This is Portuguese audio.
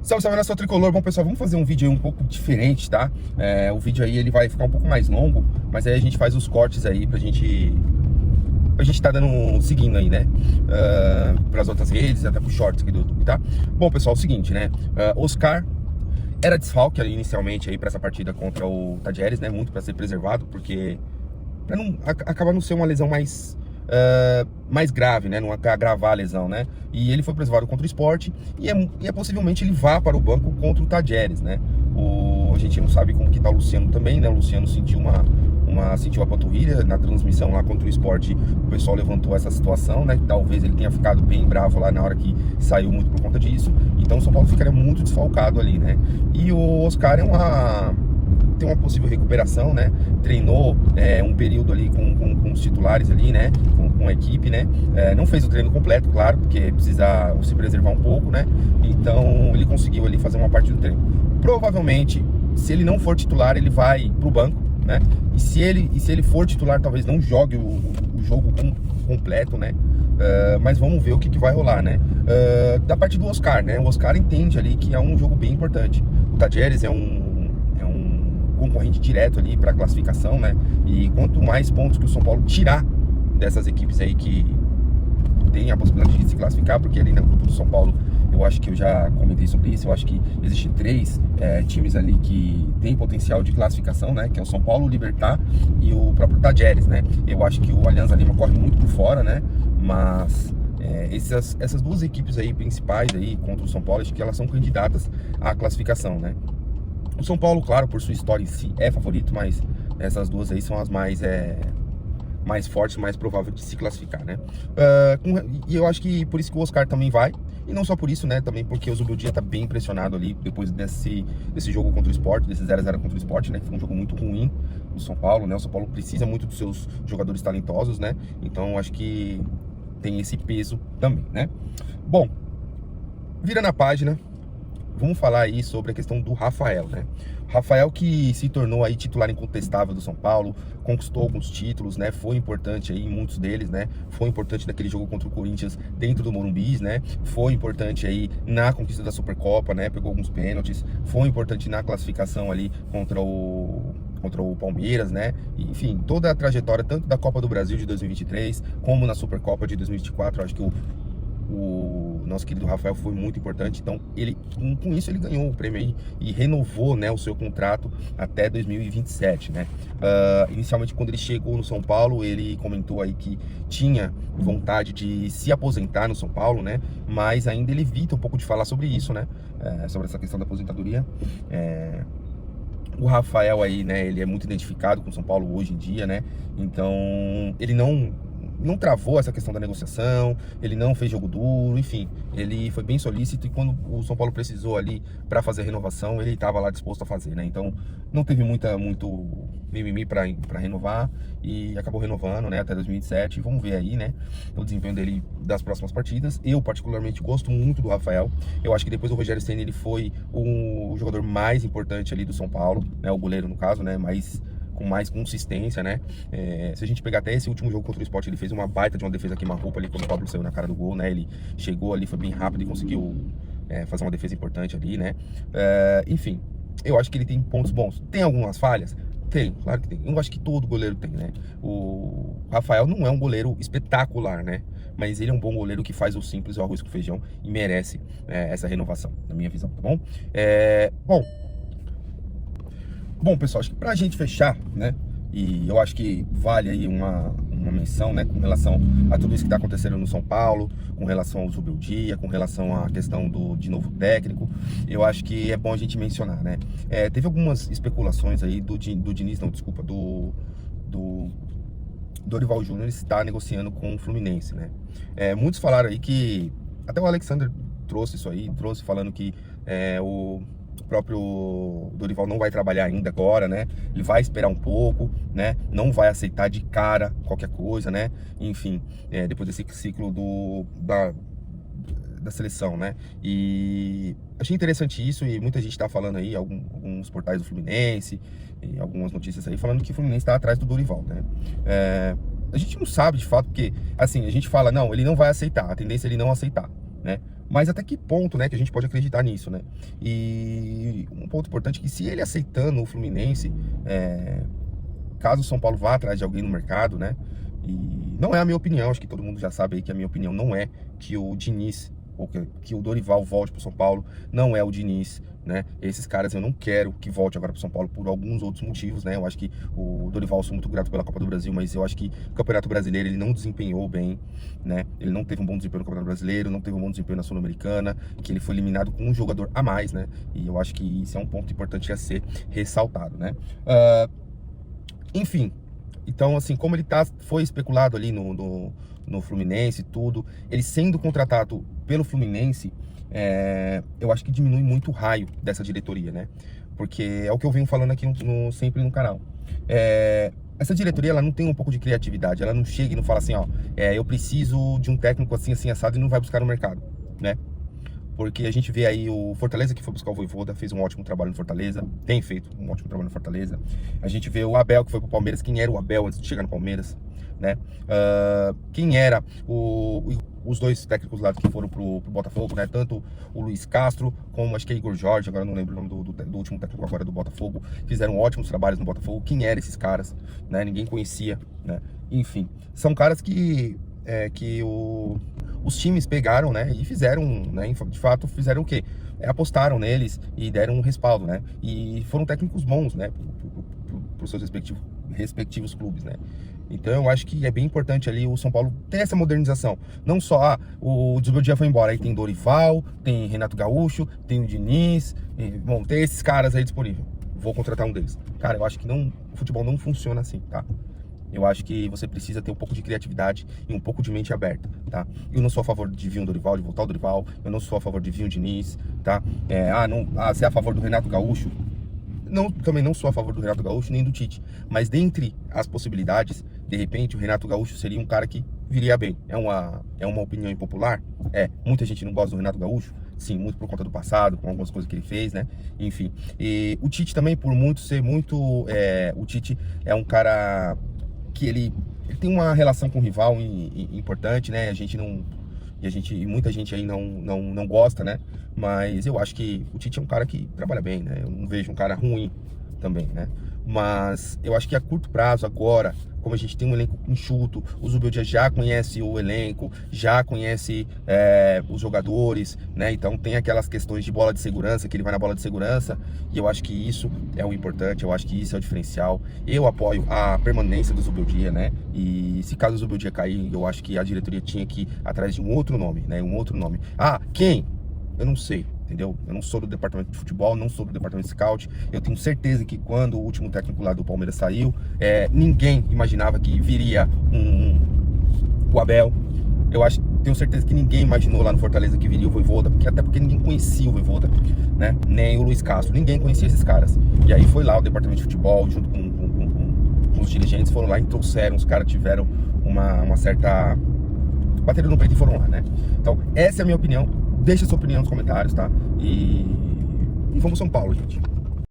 Salve, salve, nação tricolor. Bom, pessoal, vamos fazer um vídeo aí um pouco diferente, tá? O vídeo aí ele vai ficar um pouco mais longo, mas aí a gente faz os cortes aí pra gente tá seguindo aí, né? Pras outras redes, até pro shorts aqui do YouTube, tá? Bom, pessoal, é o seguinte, né? Oscar era desfalque ali, inicialmente aí pra essa partida contra o Tadieres, né? Muito pra ser preservado, porque pra não acabar não ser uma lesão mais grave, né? Não agravar a lesão, né? E ele foi preservado contra o Sport e possivelmente ele vá para o banco contra o Tadieres, né? A gente não sabe como que tá o Luciano também, né? O Luciano sentiu sentiu a panturrilha na transmissão lá contra o Sport. O pessoal levantou essa situação, né? Talvez ele tenha ficado bem bravo lá na hora que saiu muito por conta disso. Então o São Paulo ficaria muito desfalcado ali, né? E o Oscar tem uma possível recuperação, né? Treinou um período ali com os titulares ali, né? Com a equipe, né? Não fez o treino completo, claro, porque precisa se preservar um pouco, né? Então ele conseguiu ali fazer uma parte do treino. Provavelmente, se ele não for titular, ele vai pro banco, né? E se ele for titular, talvez não jogue o jogo completo, né? Mas vamos ver o que vai rolar, né? Da parte do Oscar, né? O Oscar entende ali que é um jogo bem importante. O Tadieres é um concorrente direto ali para classificação, né? E quanto mais pontos que o São Paulo tirar dessas equipes aí que tem a possibilidade de se classificar, porque ali no grupo do São Paulo, eu acho que eu já comentei sobre isso, eu acho que existem três times ali que tem potencial de classificação, né? Que é o São Paulo, o Libertad e o próprio Tadieres, né? Eu acho que o Alianza Lima corre muito por fora, né? Mas essas duas equipes aí principais aí contra o São Paulo, acho que elas são candidatas à classificação, né? O São Paulo, claro, por sua história em si, é favorito, mas essas duas aí são as mais fortes, mais prováveis de se classificar, né? E eu acho que por isso que o Oscar também vai, e não só por isso, né? Também porque o Zubeldia tá bem impressionado ali, depois desse jogo contra o Sport, desse 0x0 contra o Sport, né? Que foi um jogo muito ruim do São Paulo, né? O São Paulo precisa muito dos seus jogadores talentosos, né? Então, acho que tem esse peso também, né? Bom, vira na página. Vamos falar aí sobre a questão do Rafael, né? Rafael, que se tornou aí titular incontestável do São Paulo, conquistou alguns títulos, né? Foi importante aí em muitos deles, né? Foi importante naquele jogo contra o Corinthians dentro do Morumbi, né? Foi importante aí na conquista da Supercopa, né? Pegou alguns pênaltis. Foi importante na classificação ali contra o Palmeiras, né? Enfim, toda a trajetória tanto da Copa do Brasil de 2023 como na Supercopa de 2024, eu acho que o nosso querido Rafael foi muito importante. Então com isso ele ganhou o prêmio aí e renovou, né, o seu contrato até 2027, né? Inicialmente, quando ele chegou no São Paulo, ele comentou aí que tinha vontade de se aposentar no São Paulo, né? Mas ainda ele evita um pouco de falar sobre isso, né? Sobre essa questão da aposentadoria. O Rafael aí, né, ele é muito identificado com o São Paulo hoje em dia, né? Então ele não travou essa questão da negociação, ele não fez jogo duro, enfim, ele foi bem solícito, e quando o São Paulo precisou ali para fazer a renovação, ele estava lá disposto a fazer, né? Então não teve muito mimimi para renovar, e acabou renovando, né, até 2027. E vamos ver aí, né, o desempenho dele das próximas partidas. Eu particularmente gosto muito do Rafael. Eu acho que depois do Rogério Ceni ele foi o jogador mais importante ali do São Paulo, né, o goleiro no caso, né, com mais consistência, né? Se a gente pegar até esse último jogo contra o Sport, ele fez uma baita de uma defesa queima-roupa ali quando o Pablo saiu na cara do gol, né? Ele chegou ali, foi bem rápido e conseguiu fazer uma defesa importante ali, né? Enfim, eu acho que ele tem pontos bons. Tem algumas falhas? Tem, claro que tem. Eu acho que todo goleiro tem, né? O Rafael não é um goleiro espetacular, né? Mas ele é um bom goleiro que faz o simples, o arroz com feijão, e merece essa renovação, na minha visão, tá bom? Bom, pessoal, acho que pra gente fechar, né, e eu acho que vale aí uma menção, né, com relação a tudo isso que tá acontecendo no São Paulo, com relação ao Zubeldia, com relação à questão de novo técnico, eu acho que é bom a gente mencionar, né. Teve algumas especulações aí do Diniz, não, desculpa, do Dorival Júnior está negociando com o Fluminense, né. Muitos falaram aí que, até o Alexander trouxe isso aí, falando que o próprio Dorival não vai trabalhar ainda agora, né? Ele vai esperar um pouco, né? Não vai aceitar de cara qualquer coisa, né? Enfim, depois desse ciclo da seleção, né? E achei interessante isso, e muita gente tá falando aí, alguns portais do Fluminense, e algumas notícias aí, falando que o Fluminense tá atrás do Dorival, né? A gente não sabe de fato, porque, assim, a gente fala, não, ele não vai aceitar, a tendência é ele não aceitar, né? Mas até que ponto, né, que a gente pode acreditar nisso, né? E um ponto importante é que se ele aceitando o Fluminense, caso o São Paulo vá atrás de alguém no mercado, né? E não é a minha opinião, acho que todo mundo já sabe aí que a minha opinião não é que o Diniz ou que o Dorival volte para o São Paulo, não é o Diniz, né? Esses caras eu não quero que volte agora para o São Paulo por alguns outros motivos, né? Eu acho que o Dorival, sou muito grato pela Copa do Brasil, mas eu acho que o Campeonato Brasileiro ele não desempenhou bem, né? Ele não teve um bom desempenho no Campeonato Brasileiro, não teve um bom desempenho na Sul-Americana, que ele foi eliminado com um jogador a mais, né? E eu acho que isso é um ponto importante a ser ressaltado, né? Enfim, então assim, como ele foi especulado ali no Fluminense e tudo, ele sendo contratado pelo Fluminense, eu acho que diminui muito o raio dessa diretoria, né? Porque é o que eu venho falando aqui sempre no canal. Essa diretoria, ela não tem um pouco de criatividade, ela não chega e não fala assim, ó, eu preciso de um técnico assim, assim, assado, e não vai buscar no mercado, né? Porque a gente vê aí o Fortaleza, que foi buscar o Vojvoda, fez um ótimo trabalho no Fortaleza, tem feito um ótimo trabalho no Fortaleza. A gente vê o Abel, que foi pro Palmeiras. Quem era o Abel antes de chegar no Palmeiras, né? Quem era os dois técnicos lá que foram pro Botafogo, né? Tanto o Luiz Castro, como acho que é Igor Jorge, agora não lembro o nome do último técnico agora do Botafogo, fizeram ótimos trabalhos no Botafogo. Quem eram esses caras, né? Ninguém conhecia, né? Enfim, são caras que os times pegaram, né, e fizeram, né, de fato, fizeram o quê? Apostaram neles e deram um respaldo, né, e foram técnicos bons, né, para os seus respectivos clubes, né. Então eu acho que é bem importante ali o São Paulo ter essa modernização. Não só o Zubeldia foi embora, aí tem Dorival, tem Renato Gaúcho, tem o Diniz, bom, tem esses caras aí disponíveis. Vou contratar um deles. Cara, eu acho que o futebol não funciona assim, tá? Eu acho que você precisa ter um pouco de criatividade e um pouco de mente aberta, tá? Eu não sou a favor de vir um Dorival, de voltar o Dorival. Eu não sou a favor de vir um Diniz, tá? Você é a favor do Renato Gaúcho? Não, também não sou a favor do Renato Gaúcho nem do Tite. Mas dentre as possibilidades, de repente o Renato Gaúcho seria um cara que viria bem. É uma opinião impopular? Muita gente não gosta do Renato Gaúcho. Sim, muito por conta do passado, com algumas coisas que ele fez, né? Enfim. E o Tite também, por muito ser muito... o Tite é um cara que ele tem uma relação com o rival importante, né? E muita gente aí não gosta, né? Mas eu acho que o Tite é um cara que trabalha bem, né? Eu não vejo um cara ruim também, né? Mas eu acho que a curto prazo agora, como a gente tem um elenco enxuto, o Zubeldia já conhece o elenco, já conhece os jogadores, né? Então tem aquelas questões de bola de segurança, que ele vai na bola de segurança, e eu acho que isso é o importante, eu acho que isso é o diferencial. Eu apoio a permanência do Zubeldia, né? E se caso o Zubeldia cair, eu acho que a diretoria tinha que ir atrás de um outro nome, né? Um outro nome. Quem? Eu não sei, entendeu? Eu não sou do departamento de futebol, não sou do departamento de scout. Eu tenho certeza que quando o último técnico lá do Palmeiras saiu, ninguém imaginava que viria o Abel. Tenho certeza que ninguém imaginou lá no Fortaleza que viria o Vojvoda, até porque ninguém conhecia o Vojvoda, né? Nem o Luiz Castro, ninguém conhecia esses caras. E aí foi lá o departamento de futebol, junto com os dirigentes, foram lá e trouxeram, os caras tiveram uma certa... bateram no peito e foram lá, né? Então, essa é a minha opinião. Deixa sua opinião nos comentários, tá? E vamos São Paulo, gente.